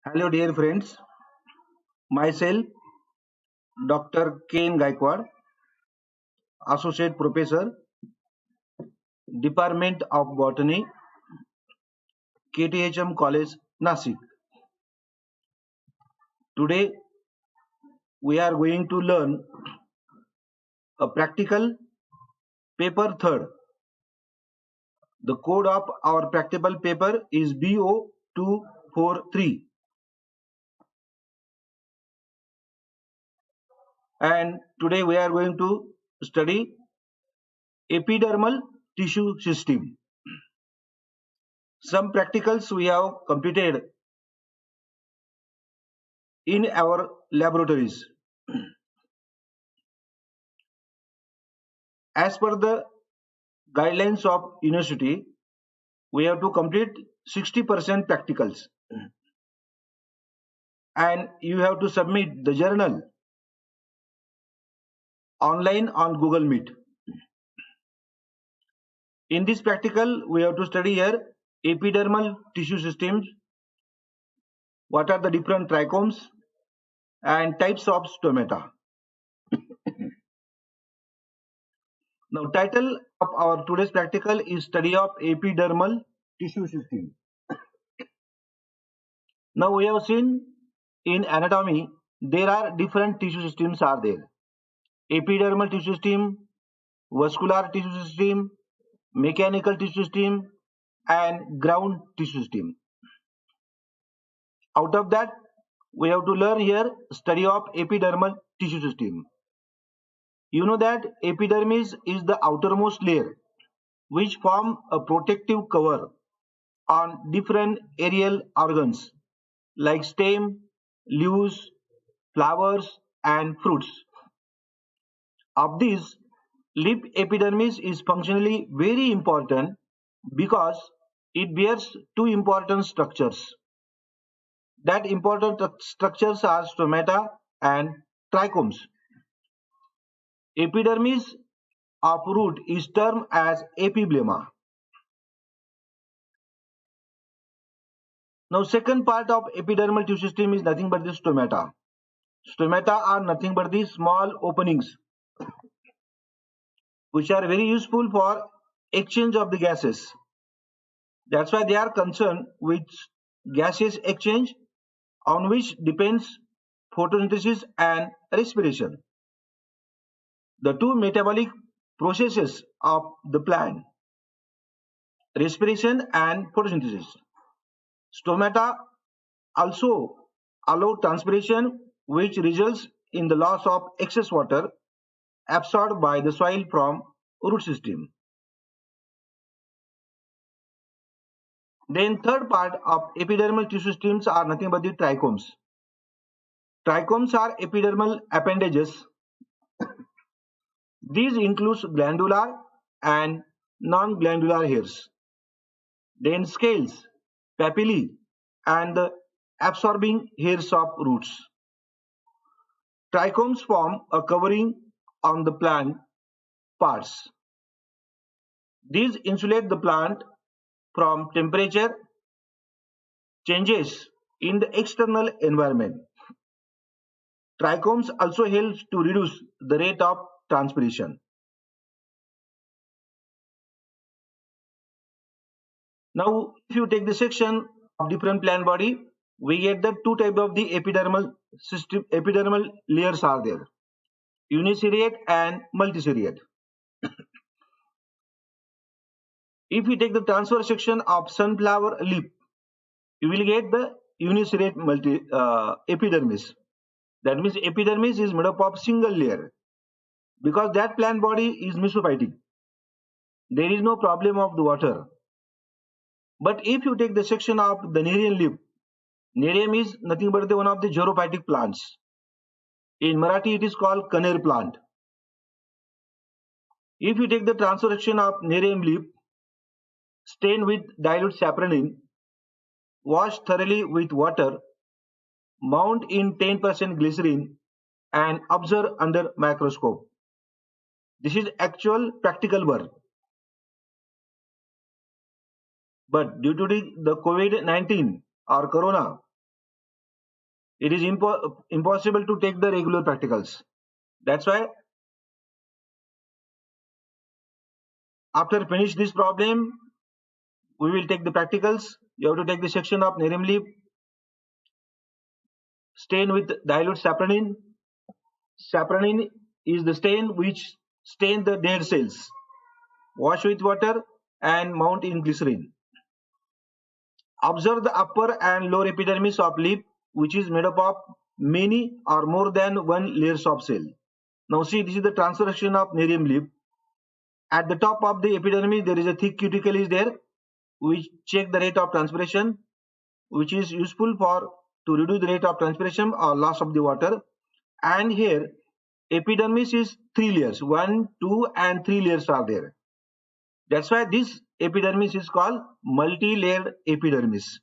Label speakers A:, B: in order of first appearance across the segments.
A: Hello, dear friends. Myself, Dr. Ken Gaikwad, Associate Professor, Department of Botany, KTHM College, Nasik. Today, we are going to learn a practical paper third. The code of our practical paper is BO243, and today we are going to study epidermal tissue system. Some practicals we have completed in our laboratories. As per the guidelines of university, we have to complete 60% practicals, and you have to submit the journal online on Google Meet. In this practical, we have to study here epidermal tissue systems, what are the different trichomes and types of stomata. Now, title of our today's practical is study of epidermal tissue system. Now, we have seen in anatomy there are different tissue systems are there: epidermal tissue system, vascular tissue system, mechanical tissue system, and ground tissue system. Out of that, we have to learn here study of epidermal tissue system. You know that epidermis is the outermost layer which form a protective cover on different aerial organs like stem, leaves, flowers, and fruits. Of these, lip epidermis is functionally very important because it bears two important structures. That important structures are stomata and trichomes. Epidermis of root is termed as epiblema. Now, second part of epidermal tissue system is nothing but the stomata. Stomata are nothing but the small openings which are very useful for exchange of the gases. That's why they are concerned with gaseous exchange on which depends photosynthesis and respiration, the two metabolic processes of the plant, respiration and photosynthesis. Stomata also allow transpiration, which results in the loss of excess water absorbed by the soil from root system. Then third part of epidermal tissue systems are nothing but the trichomes. Trichomes are epidermal appendages. These includes glandular and non-glandular hairs, then scales, papillae, and the absorbing hairs of roots. Trichomes form a covering on the plant parts. These insulate the plant from temperature changes in the external environment. Trichomes also help to reduce the rate of transpiration. Now, if you take the section of different plant body, we get the two type of the epidermal system. Epidermal layers are there: uniceriate and multiceriate. If we take the transverse section of sunflower leaf, you will get the uniceriate epidermis. That means epidermis is made up of single layer because that plant body is mesophytic. There is no problem of the water. But if you take the section of the Nerium leaf, Nerium is nothing but one of the xerophytic plants. In Marathi, it is called Kaner plant. If you take the transverse section of Nerium leaf, stain with dilute saponin, wash thoroughly with water, mount in 10% glycerin, and observe under microscope. This is actual practical work. But due to the COVID-19 or corona, It is impossible to take the regular practicals. That's why after finish this problem, we will take the practicals. You have to take the section of Nerim leaf, stain with dilute saponin. Saponin is the stain which stain the dead cells. Wash with water and mount in glycerin. Observe the upper and lower epidermis of leaf, which is made up of many or more than one layers of cell. Now see, this is the transversation of Nerium leaf. At the top of the epidermis, there is a thick cuticle is there, which check the rate of transpiration, which is useful for to reduce the rate of transpiration or loss of the water. And here, epidermis is 3 layers, 1, 2, and 3 layers are there. That's why this epidermis is called multi-layered epidermis.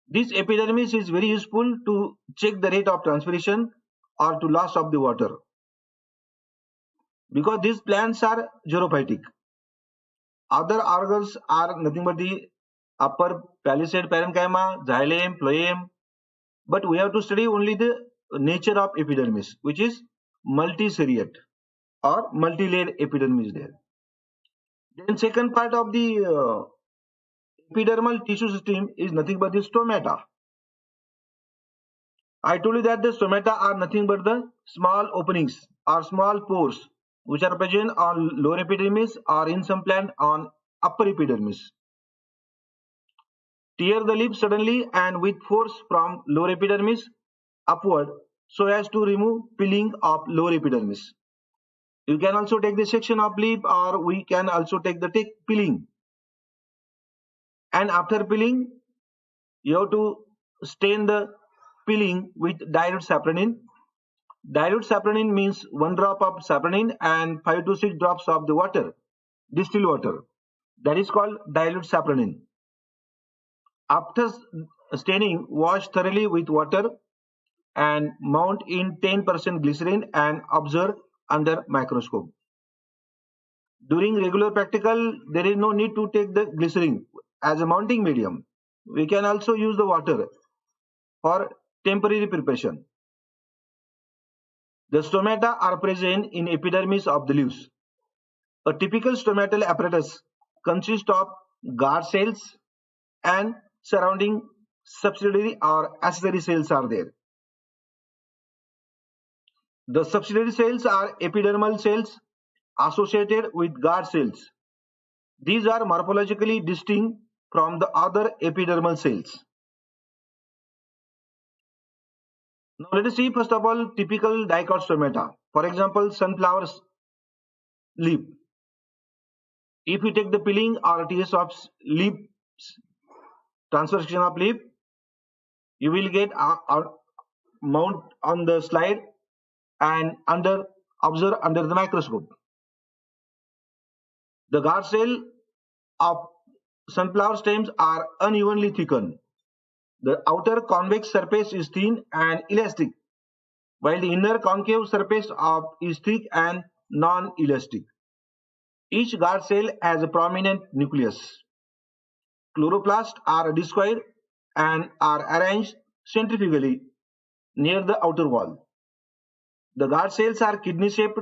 A: This epidermis is very useful to check the rate of transpiration or to loss of the water, because these plants are xerophytic. Other organs are nothing but the upper palisade parenchyma, xylem, phloem, but we have to study only the nature of epidermis, which is multiseriate or multi-layered epidermis there. Then second part of the epidermal tissue system is nothing but the stomata. I told you that the stomata are nothing but the small openings or small pores which are present on lower epidermis or in some plant on upper epidermis. Tear the lip suddenly and with force from lower epidermis upward so as to remove peeling of lower epidermis. You can also take the section of lip, or we can also take the peeling. And after peeling, you have to stain the peeling with dilute saponin. Dilute saponin means 1 drop of saponin and 5 to 6 drops of the water, distilled water. That is called dilute saponin. After staining, wash thoroughly with water and mount in 10% glycerin and observe under microscope. During regular practical, there is no need to take the glycerin as a mounting medium. We can also use the water for temporary preparation. The stomata are present in epidermis of the leaves. A typical stomatal apparatus consists of guard cells and surrounding subsidiary or accessory cells are there. The subsidiary cells are epidermal cells associated with guard cells. These are morphologically distinct from the other epidermal cells. Now let us see first of all typical dicot stomata. For example, sunflower's leaf. If you take the peeling or TS of leaf, transversion of leaf, you will get a mount on the slide and observe under the microscope. The guard cell of sunflower stems are unevenly thickened. The outer convex surface is thin and elastic, while the inner concave surface is thick and non-elastic. Each guard cell has a prominent nucleus. Chloroplasts are discoid and are arranged centrifugally near the outer wall. The guard cells are kidney-shaped.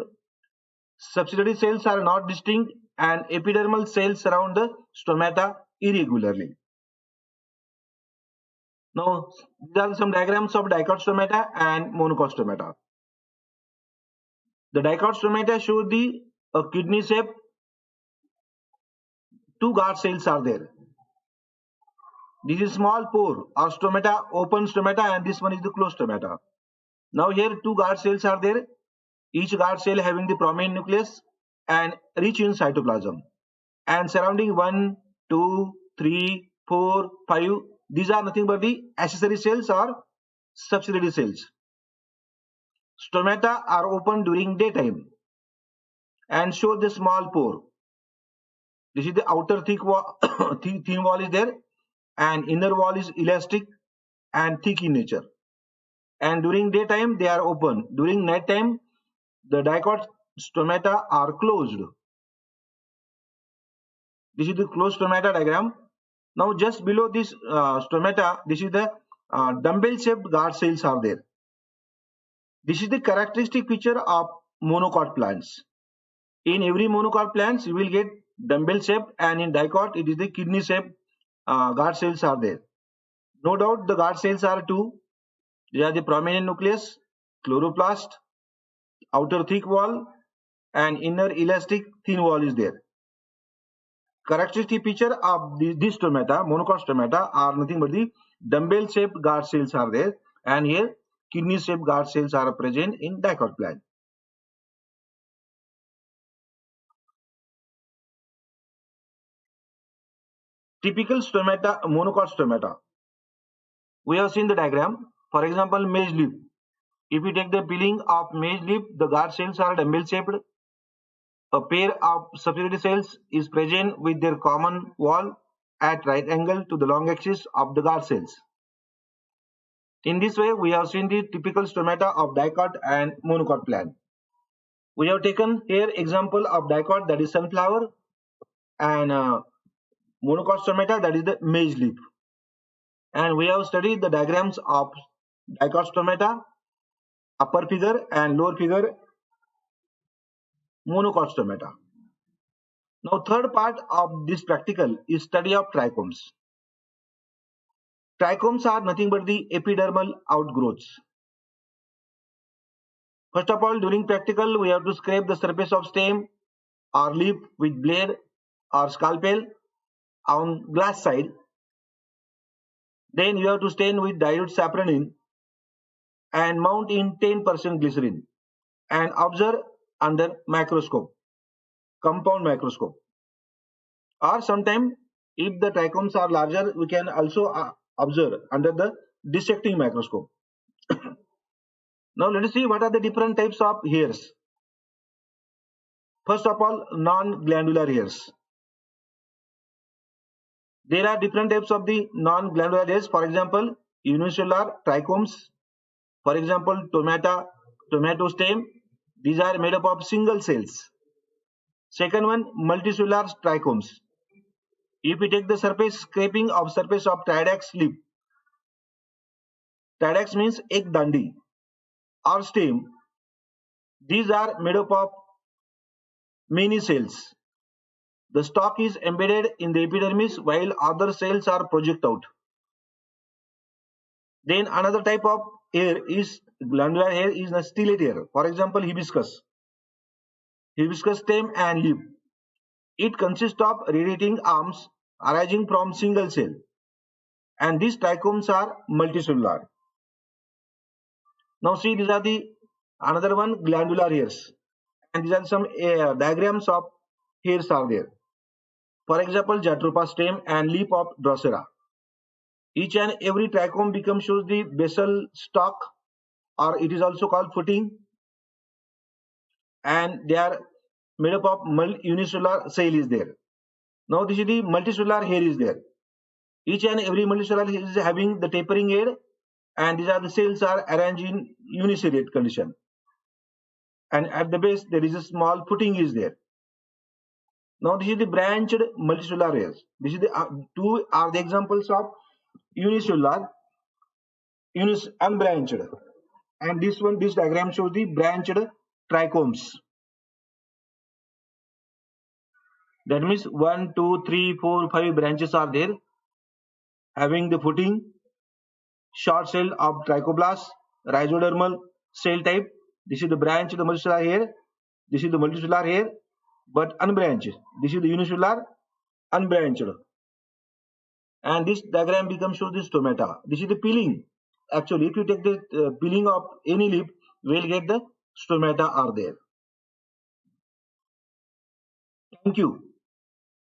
A: Subsidiary cells are not distinct, and epidermal cells surround the stomata irregularly. Now, these are some diagrams of dicot stomata and monocot stomata. The dicot stomata show the kidney shape. 2 guard cells are there. This is small pore or stomata, open stomata, and this one is the closed stomata. Now here 2 guard cells are there. Each guard cell having the prominent nucleus and rich in cytoplasm. And surrounding 1, 2, 3, 4, 5. These are nothing but the accessory cells or subsidiary cells. Stomata are open during daytime and show the small pore. This is the outer thick wall, thin wall is there, and inner wall is elastic and thick in nature. And during daytime they are open. During night time the dicot stomata are closed. This is the closed stomata diagram. Now just below this stomata, this is the dumbbell shaped guard cells are there. This is the characteristic feature of monocot plants. In every monocot plants, you will get dumbbell shaped, and in dicot, it is the kidney shaped guard cells are there. No doubt the guard cells are two. They are the prominent nucleus, chloroplast, outer thick wall, and inner elastic thin wall is there. Characteristic feature of this stomata, monocot stomata, are nothing but the dumbbell shaped guard cells are there, and here kidney shaped guard cells are present in dicot plant. Typical stomata, monocot stomata. We have seen the diagram. For example, maize leaf. If you take the peeling of maize leaf, the guard cells are dumbbell shaped. A pair of subsidiary cells is present with their common wall at right angle to the long axis of the guard cells. In this way, we have seen the typical stomata of dicot and monocot plant. We have taken here example of dicot, that is sunflower, and monocot stomata, that is the maize leaf. And we have studied the diagrams of dicot stomata, upper figure and lower figure monocot stomata. Now, third part of this practical is study of trichomes. Trichomes are nothing but the epidermal outgrowths. First of all, during practical, we have to scrape the surface of stem or leaf with blade or scalpel on glass side. Then you have to stain with dilute saponin and mount in 10% glycerin and observe under microscope, compound microscope. Or sometimes, if the trichomes are larger, we can also observe under the dissecting microscope. Now let us see what are the different types of hairs. First of all, non-glandular hairs. There are different types of the non-glandular hairs. For example, unicellular trichomes. For example, tomato stem. These are made up of single cells. Second one, multicellular trichomes. If we take the surface scraping of surface of Tridac's leaf, Tridax means egg dandi or stem. These are made up of many cells. The stalk is embedded in the epidermis while other cells are project out. Then another type of hair is glandular hair is a stellate hair. For example, hibiscus stem and leaf. It consists of radiating arms arising from single cell, and these trichomes are multicellular. Now see, these are the another one, glandular hairs, and these are some diagrams of hairs are there. For example, Jatropha stem and leaf of Drosera. Each and every trichome shows the basal stalk, or it is also called footing, and they are made up of unicellular cell is there. Now this is the multicellular hair is there. Each and every multicellular hair is having the tapering head, and these are the cells are arranged in uniseriate condition. And at the base there is a small footing is there. Now this is the branched multicellular hairs. This is the two are the examples of unicellular, unbranched, and this diagram shows the branched trichomes. That means 1, 2, 3, 4, 5 branches are there, having the footing, short cell of trichoblast, rhizodermal cell type. This is the branched multicellular hair. This is the multicellular hair, but unbranched. This is the unicellular, unbranched. And this diagram shows the stomata. This is the peeling. Actually, if you take the peeling of any leaf, we will get the stomata are there. Thank you.